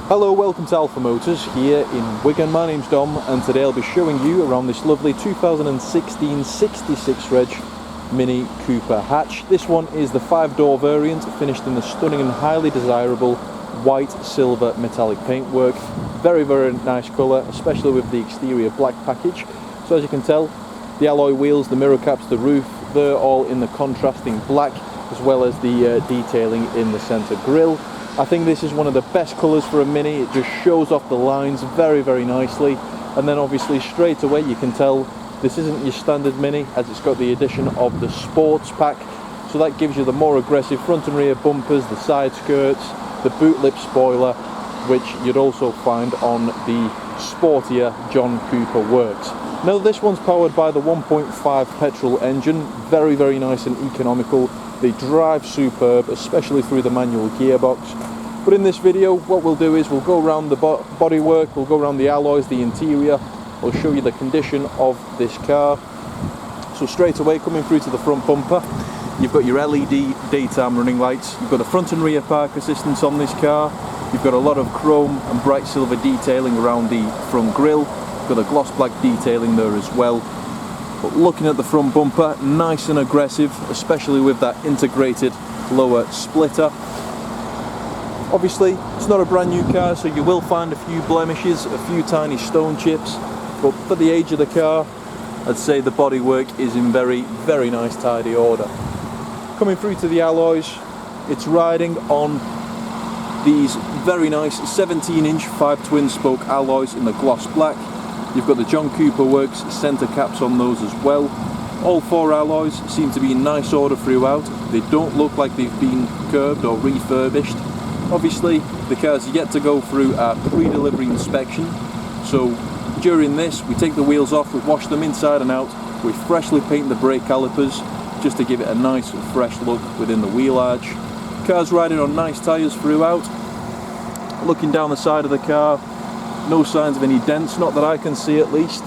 Hello, welcome to Alpha Motors here in Wigan. My name's Dom and today I'll be showing you around this lovely 2016 66 reg Mini Cooper hatch. This one is the 5-door variant, finished in the stunning and highly desirable white silver metallic paintwork. Very nice colour, especially with the exterior black package. So as you can tell, the alloy wheels, the mirror caps, the roof, they're all in the contrasting black, as well as the detailing in the centre grille. I think this is one of the best colours for a Mini. It just shows off the lines very nicely, and then obviously straight away you can tell this isn't your standard Mini, as it's got the addition of the sports pack. So that gives you the more aggressive front and rear bumpers, the side skirts, the boot lip spoiler, which you'd also find on the sportier John Cooper Works. Now this one's powered by the 1.5 petrol engine, very nice and economical. They drive superb, especially through the manual gearbox. But in this video, what we'll do is we'll go around the bodywork, we'll go around the alloys, the interior, we'll show you the condition of this car. So straight away, coming through to the front bumper, you've got your LED daytime running lights, you've got the front and rear park assistance on this car, you've got a lot of chrome and bright silver detailing around the front grille, you've got a gloss black detailing there as well. But looking at the front bumper, nice and aggressive, especially with that integrated lower splitter. Obviously, it's not a brand new car, so you will find a few blemishes, a few tiny stone chips, but for the age of the car, I'd say the bodywork is in very nice, tidy order. Coming through to the alloys, it's riding on these very nice 17-inch 5 twin spoke alloys in the gloss black. You've got the John Cooper Works centre caps on those as well. All 4 alloys seem to be in nice order throughout. They don't look like they've been curbed or refurbished. Obviously, the car's yet to go through our pre-delivery inspection. So during this, we take the wheels off, we wash them inside and out, we freshly paint the brake calipers just to give it a nice fresh look within the wheel arch. The car's riding on nice tyres throughout. Looking down the side of the car, no signs of any dents, not that I can see at least.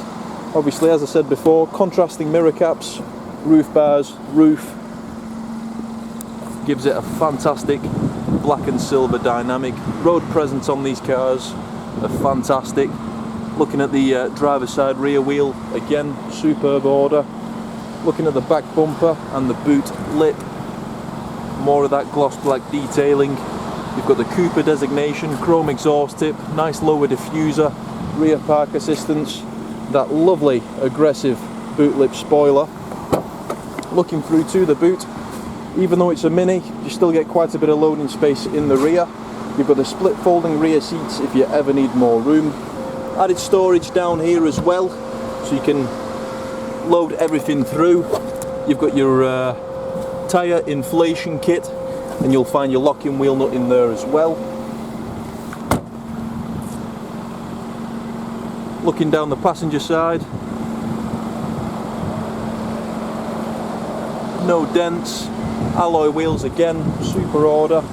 Obviously, as I said before, contrasting mirror caps, roof bars, roof. Gives it a fantastic black and silver dynamic. Road presence on these cars are fantastic. Looking at the driver's side rear wheel, again, superb order. Looking at the back bumper and the boot lip, more of that gloss black detailing. You've got the Cooper designation, chrome exhaust tip, nice lower diffuser, rear park assistance, that lovely aggressive boot lip spoiler. Looking through to the boot, even though it's a Mini, you still get quite a bit of loading space in the rear. You've got the split folding rear seats if you ever need more room. Added storage down here as well, so you can load everything through. You've got your tyre inflation kit, and you'll find your locking wheel nut in there as well. Looking down the passenger side, no dents, alloy wheels again, super order.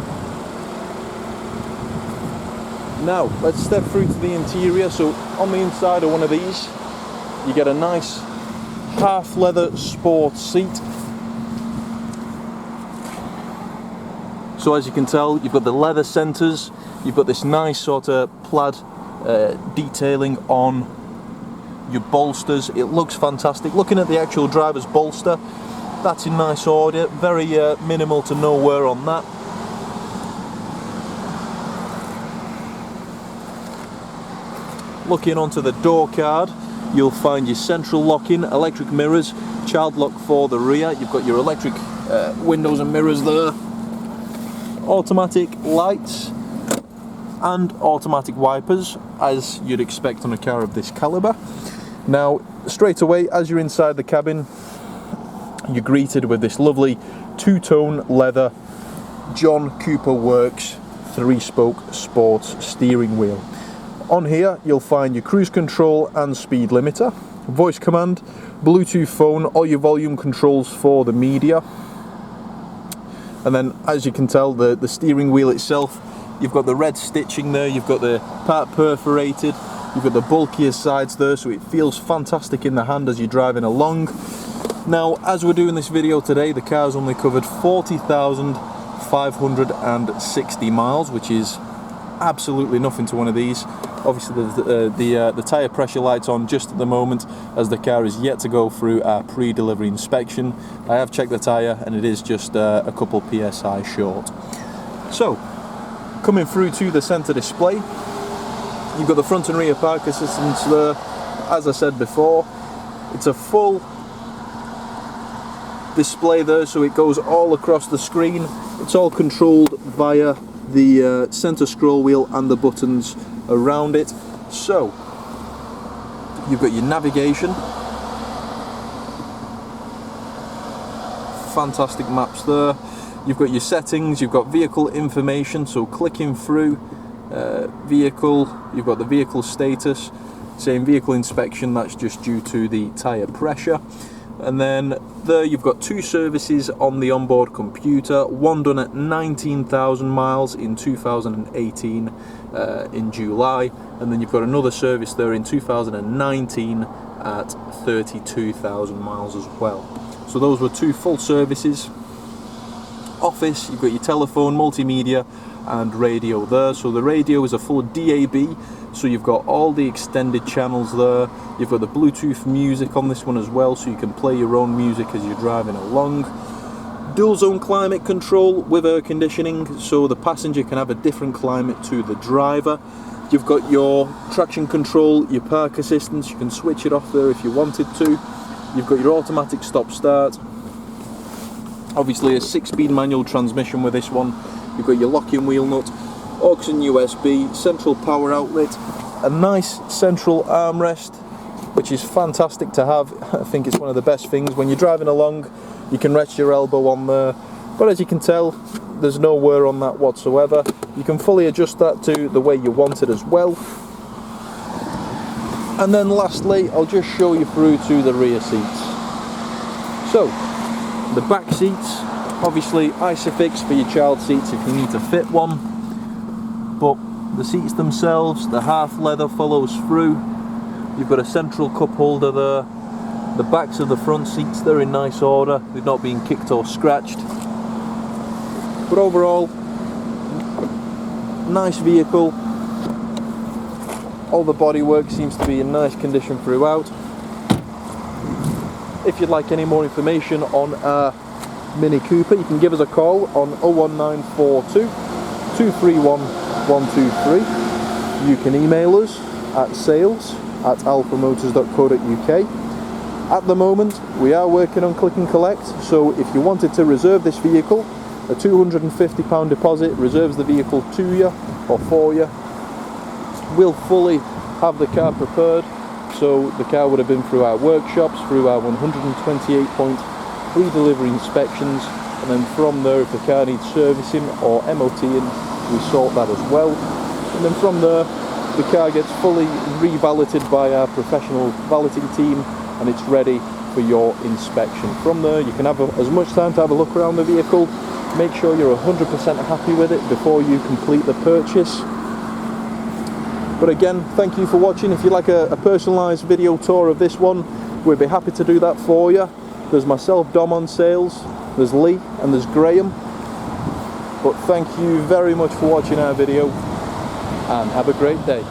Now let's step through to the interior. So on the inside of one of these, you get a nice half leather sports seat. So as you can tell, you've got the leather centres, you've got this nice sort of plaid detailing on your bolsters. It looks fantastic. Looking at the actual driver's bolster, that's in nice order, very minimal to no wear on that. Looking onto the door card, you'll find your central locking, electric mirrors, child lock for the rear. You've got your electric windows and mirrors there. Automatic lights and automatic wipers, as you'd expect on a car of this calibre. Now straight away, as you're inside the cabin, you're greeted with this lovely 2-tone leather John Cooper Works 3-spoke sports steering wheel. On here you'll find your cruise control and speed limiter, voice command, Bluetooth phone, all your volume controls for the media. And then, as you can tell, the steering wheel itself, you've got the red stitching there, you've got the part perforated, you've got the bulkier sides there, so it feels fantastic in the hand as you're driving along. Now, as we're doing this video today, the car's only covered 40,560 miles, which is absolutely nothing to one of these. Obviously the tyre pressure light's on just at the moment, as the car is yet to go through our pre-delivery inspection. I have checked the tyre and it is just a couple PSI short. So, coming through to the centre display, you've got the front and rear park assistance there. As I said before, it's a full display there, so it goes all across the screen. It's all controlled via the center scroll wheel and the buttons around it. So you've got your navigation, fantastic maps there. You've got your settings, you've got vehicle information, so clicking through vehicle, you've got the vehicle status, saying vehicle inspection, that's just due to the tyre pressure. And then there you've got 2 services on the onboard computer, one done at 19,000 miles in 2018 in July, and then you've got another service there in 2019 at 32,000 miles as well. So those were 2 full services. Office, you've got your telephone, multimedia and radio there. So the radio is a full DAB, so you've got all the extended channels there. You've got the Bluetooth music on this one as well, so you can play your own music as you're driving along. Dual zone climate control with air conditioning, so the passenger can have a different climate to the driver. You've got your traction control, your park assistance, you can switch it off there if you wanted to. You've got your automatic stop start. Obviously a 6-speed manual transmission with this one. You've got your locking wheel nut, aux and USB, central power outlet, a nice central armrest, which is fantastic to have. I think it's one of the best things. When you're driving along, you can rest your elbow on there, but as you can tell, there's no wear on that whatsoever. You can fully adjust that to the way you want it as well. And then lastly, I'll just show you through to the rear seats. So, the back seats, obviously Isofix for your child seats if you need to fit one, but the seats themselves, the half leather follows through. You've got a central cup holder there. The backs of the front seats, they're in nice order, they've not been kicked or scratched. But overall, nice vehicle. All the bodywork seems to be in nice condition throughout. If you'd like any more information on our Mini Cooper, you can give us a call on 01942 231 123. You can email us at sales@alphamotors.co.uk. At the moment, we are working on click and collect, so if you wanted to reserve this vehicle, a £250 deposit reserves the vehicle to you or for you. We'll fully have the car prepared, so the car would have been through our workshops, through our 128-point pre-delivery inspections, and then from there, if the car needs servicing or MOTing, we sort that as well. And then from there, the car gets fully re-valeted by our professional valeting team, and it's ready for your inspection. From there, you can have as much time to have a look around the vehicle, make sure you're 100% happy with it before you complete the purchase. But again, thank you for watching. If you'd like a personalised video tour of this one, we'd be happy to do that for you. There's myself, Dom, on sales, there's Lee, and there's Graham. But thank you very much for watching our video, and have a great day.